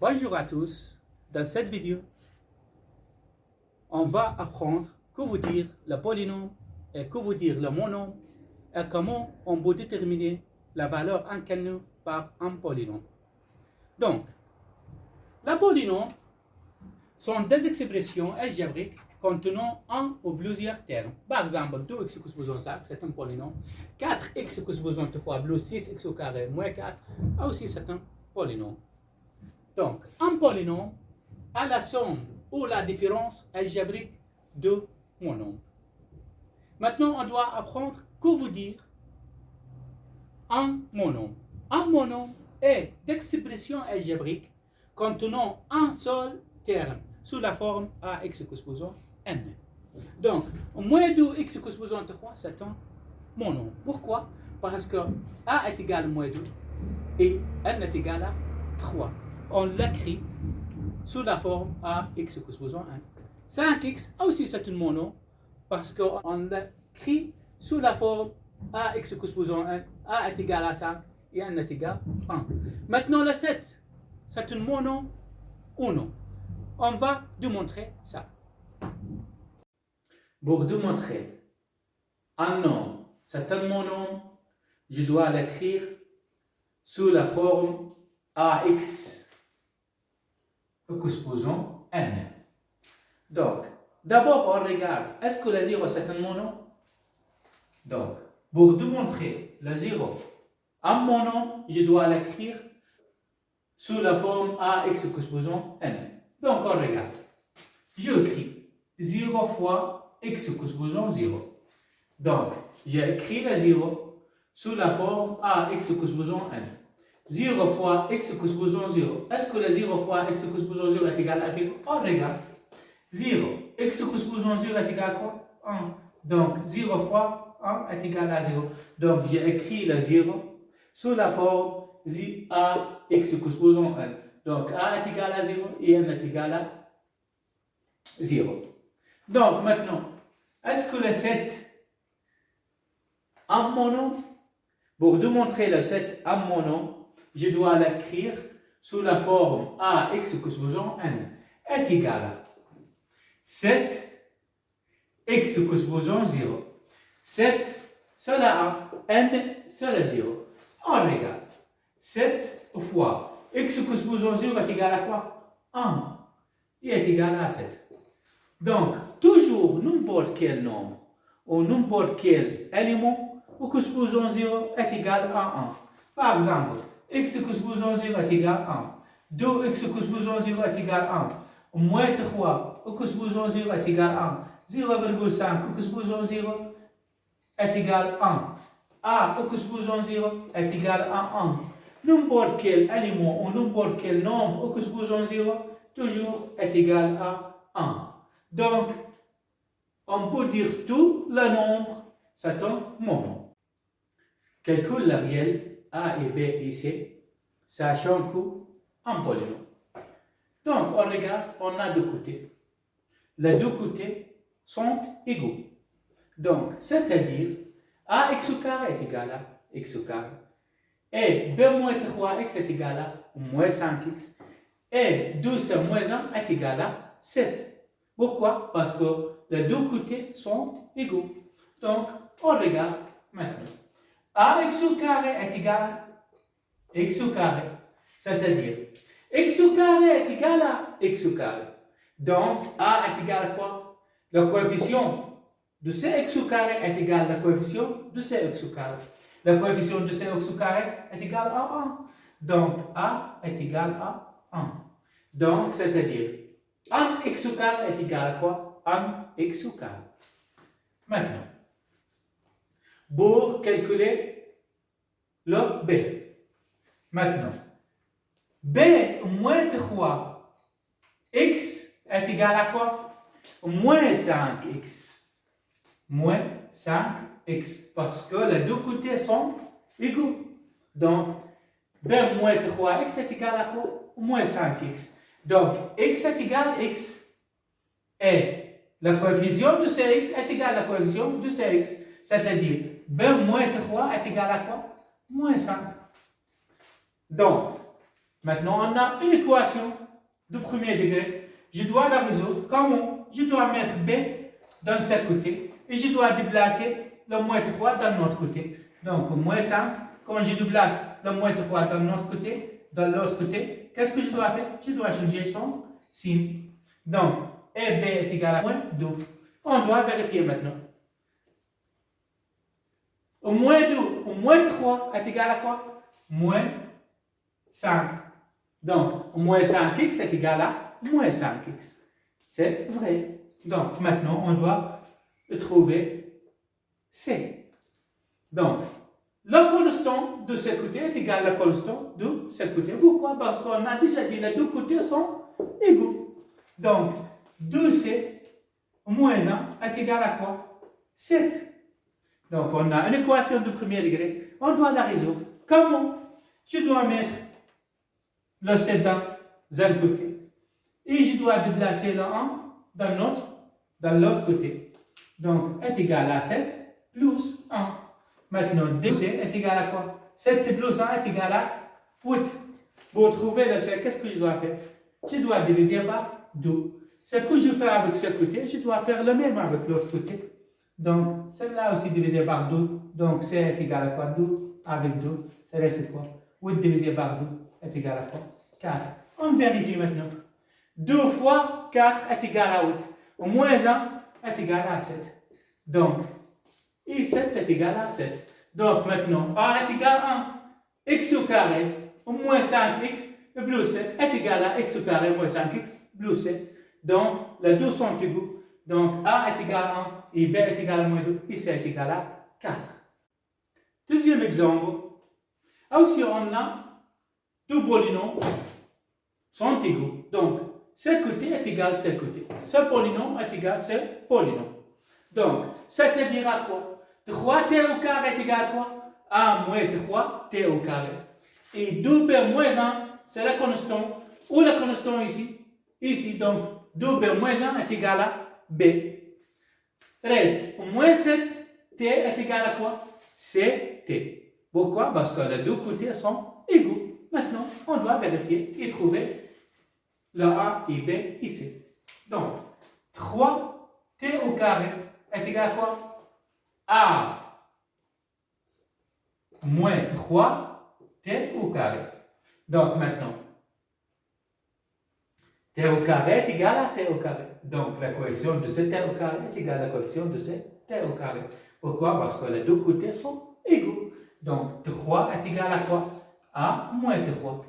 Bonjour à tous. Dans cette vidéo, on va apprendre que veut dire le polynôme et que veut dire le monombre et comment on peut déterminer la valeur inconnue par un polynôme. Donc, les polynômes sont des expressions algébriques contenant un ou plusieurs termes. Par exemple, 2x supposons 5, c'est un polynôme. 4x supposons 3 plus 6x au carré moins 4, aussi c'est un polynôme. Donc, un polynôme a la somme ou la différence algébrique de monombre. Maintenant, on doit apprendre que veut dire un monombre. Un monombre est d'expression algébrique contenant un seul terme sous la forme ax supposons n. Donc, moins 2x supposons 3, c'est un monombre. Pourquoi? Parce que a est égal à moins 2 et n est égal à 3. On l'écrit sous la forme ax supposons 1. 5x aussi c'est un monombre parce qu'on l'écrit sous la forme ax supposons 1. A est égal à 5 et n est égal à 1. Maintenant le 7, c'est un monombre ou non? On va démontrer ça. Pour démontrer un nombre, c'est un monombre, je dois l'écrire sous la forme ax supposons n. Donc, d'abord on regarde, est-ce que le 0 c'est un monombre? Donc, pour démontrer le 0 un monombre, je dois l'écrire sous la forme ax supposons n. Donc, on regarde. J'écris 0 fois x supposons 0. Donc, j'ai écrit le 0 sous la forme ax supposons n. 0 fois x supposons 0. Est-ce que le 0 fois x supposons 0 est égal à 0? On regarde. 0. X supposons 0 est égal à quoi? 1. Donc, 0 fois 1 est égal à 0. Donc, j'ai écrit le 0 sous la forme ax supposons n. Donc, a est égal à 0 et n est égal à 0. Donc, maintenant, est-ce que le 7 un monombre? Pour démontrer le 7 un monombre, je dois l'écrire sous la forme ax supposons n est égal à 7 x supposons 0. 7 c'est le 1, n c'est le 0. On regarde. 7 fois x supposons 0 est égal à quoi? 1. Il est égal à 7. Donc, toujours n'importe quel nombre ou n'importe quel élément où supposons 0 est égal à 1. Par exemple, x supposons 0 est égal à 1. 2x supposons 0 est égal à 1. Moins 3 x supposons 0 est égal à 1. 0,5 x supposons 0 est égal à 1. X supposons 0 est égal à 1. N'importe quel élément ou n'importe quel nombre x supposons 0 toujours est égal à 1. Donc, on peut dire tout le nombre, c'est un monombre. Calcule la réelle a et b et c, sachant qu'un polynôme. Donc, on regarde, on a deux côtés. Les deux côtés sont égaux. Donc, c'est-à-dire, ax au carré est égal à x au carré. Et b moins 3x est égal à moins 5x. Et 2 moins 1 est égal à 7. Pourquoi? Parce que les deux côtés sont égaux. Donc, on regarde maintenant. Ax au carré est égal à x au carré. C'est-à-dire, x au carré est égal à x au carré. Donc, a est égal à quoi? Le coefficient de cx au carré est égal au coefficient de cx au carré. Le coefficient de cx au carré est égal à 1. Donc, a est égal à 1. Donc, c'est-à-dire, 1x au carré est égal à quoi? 1x au carré. Maintenant, pour calculer le b. Maintenant, b moins 3, x est égal à quoi? Moins 5x. Moins 5x. Parce que les deux côtés sont égaux. Donc, b moins 3x est égal à quoi? Moins 5x. Donc, x est égal à x. Et le coefficient de cx est égal au coefficient de cx. C'est-à-dire, b moins 3 est égal à quoi? Moins 5. Donc, Maintenant, on a une équation de premier degré. Je dois la résoudre. Comment? Je dois mettre B dans ce côté et je dois déplacer le moins 3 dans l'autre côté. Donc, moins 5, quand je déplace le moins 3 dans l'autre côté, qu'est-ce que je dois faire? Je dois changer son signe. Donc, B est égal à moins 2. On doit vérifier maintenant. Au moins 2, au moins 3 est égal à quoi? Moins 5. Donc, moins 5x est égal à moins 5x. C'est vrai. Donc, maintenant, on doit trouver C. Donc, la constante de ce côté est égale à la constante de ce côté. Pourquoi? Parce qu'on a déjà dit que les deux côtés sont égaux. Donc, 2C moins 1 est égal à quoi? 7. Donc, on a une équation de premier degré. On doit la résoudre. Comment? Je dois mettre le 7 dans un côté. Et je dois déplacer le 1 dans l'autre côté. Donc, est égal à 7 plus 1. Maintenant, 2C est égal à quoi? 7 plus 1 est égal à 8. Pour trouver le C, qu'est-ce que je dois faire? Je dois diviser par 2. Ce que je fais avec ce côté, je dois faire le même avec l'autre côté. Donc, celle-là aussi divisé par 2. Donc, C est égal à quoi? 2 avec 2. Ça reste quoi? 8 divisé par 2 est égal à quoi? 4. On vérifie maintenant. 2 fois 4 est égal à 8. Au moins 1 est égal à 7. Donc, et 7 est égal à 7. Donc, maintenant, A est égal à 1. X au carré, au moins 5x plus 7 est égal à x au carré moins 5x plus 7. Donc, les deux sont égaux. Donc, A est égal à 1 et B est égal à moins 2 et C est égal à 4. Deuxième exemple. Aussi, on a deux polynômes sont égaux. Donc, ce côté est égal à ce côté. Ce polynôme est égal à ce polynôme. Donc, ça te dira quoi? 3t au carré est égal à quoi? A moins 3t au carré. Et 2b moins 1, c'est la constante. Ou la constante ici. Ici, donc, 2b moins 1 est égal à b. Reste, moins 7t est égal à quoi? ct. Pourquoi? Parce que les deux côtés sont égaux. Maintenant, on doit vérifier et trouver le A et B ici. Donc, 3t au carré est égal à quoi? A moins 3t au carré. Donc, maintenant, t au carré est égal à t au carré. Donc, la coefficient de ce t au carré est égal à la coefficient de ce t au carré. Pourquoi? Parce que les deux côtés sont égaux. Donc, 3 est égal à quoi? A moins 3.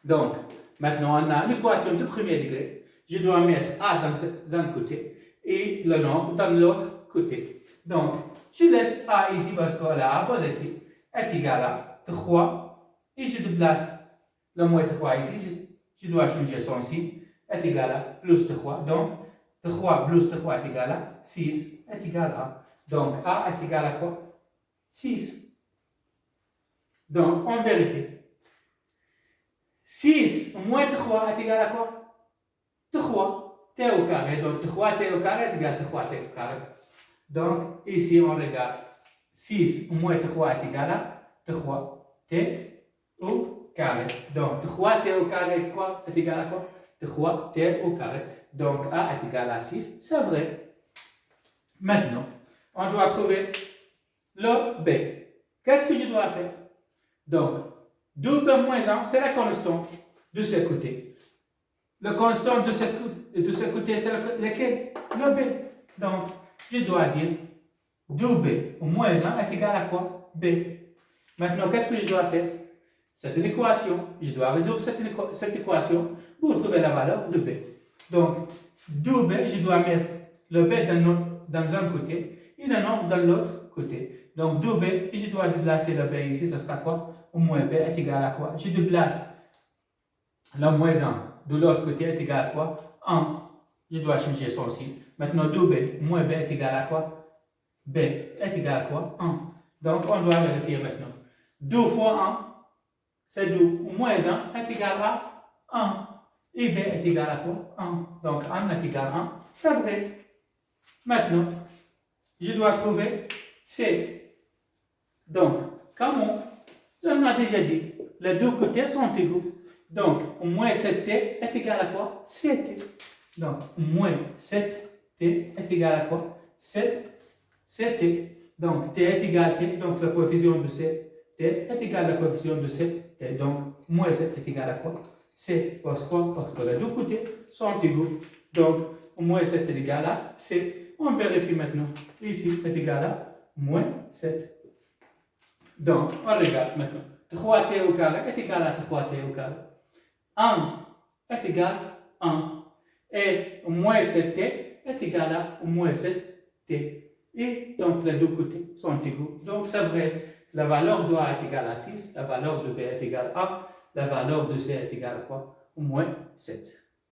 Donc, maintenant, on a l'équation de premier degré. Je dois mettre A dans un côté et le nombre dans l'autre côté. Donc, je laisse A ici parce que la A positive est égal à 3 et je déplace le moins 3 ici. Je dois changer son signe. Est égal à plus 3. Donc, 3 plus 3 est égal à 6 est égal à. Donc, A est égal à quoi? 6. Donc, on vérifie. 6 moins 3 est égal à quoi? 3 t au carré. Donc, 3t au carré est égal à 3t au carré. Donc, ici, on regarde. 6 moins 3 est égal à 3t au carré. Donc, 3t au carré est égal à quoi? 3t au carré. Donc, A est égal à 6. C'est vrai. Maintenant, on doit trouver le B. Qu'est-ce que je dois faire? Donc, 2b moins 1, c'est la constante de ce côté. La constante de ce côté, c'est lequel? Le B. Donc, je dois dire 2b moins 1 est égal à quoi? B. Maintenant, qu'est-ce que je dois faire? C'est une équation. Je dois résoudre cette équation pour trouver la valeur de b. Donc, 2b, je dois mettre le b dans un côté et le nombre dans l'autre côté. Donc, 2b, et je dois déplacer le b ici, ça sera quoi? Au moins b est égal à quoi? Je déplace le moins 1 de l'autre côté est égal à quoi? 1. Je dois changer son signe. Maintenant, 2b moins b est égal à quoi? B est égal à quoi? 1. Donc, on doit vérifier maintenant. 2 fois 1, c'est 2. Moins 1 est égal à 1. Et b est égal à quoi? 1. Donc, 1 est égal à 1. C'est vrai. Maintenant, je dois trouver C. Donc, comment? On a déjà dit, les deux côtés sont égaux. Donc, moins 7t est égal à quoi? 7t. Donc, moins 7t est égal à quoi? 7t. Donc, t est égal à t. Donc, le coefficient de 7t est égal au coefficient de 7t. Donc, moins 7 est égal à quoi? C. Parce que les deux côtés sont égaux. Donc, moins 7 est égal à C. On vérifie maintenant. Ici est égal à moins 7. Donc, on regarde maintenant. 3t au carré est égal à 3t au carré. 1 est égal à 1. Et moins 7t est égal à moins 7t. Et donc, les deux côtés sont égaux. Donc, c'est vrai. La valeur de A est égale à 6. La valeur de B est égale à 1. La valeur de C est égale à quoi? Moins 7.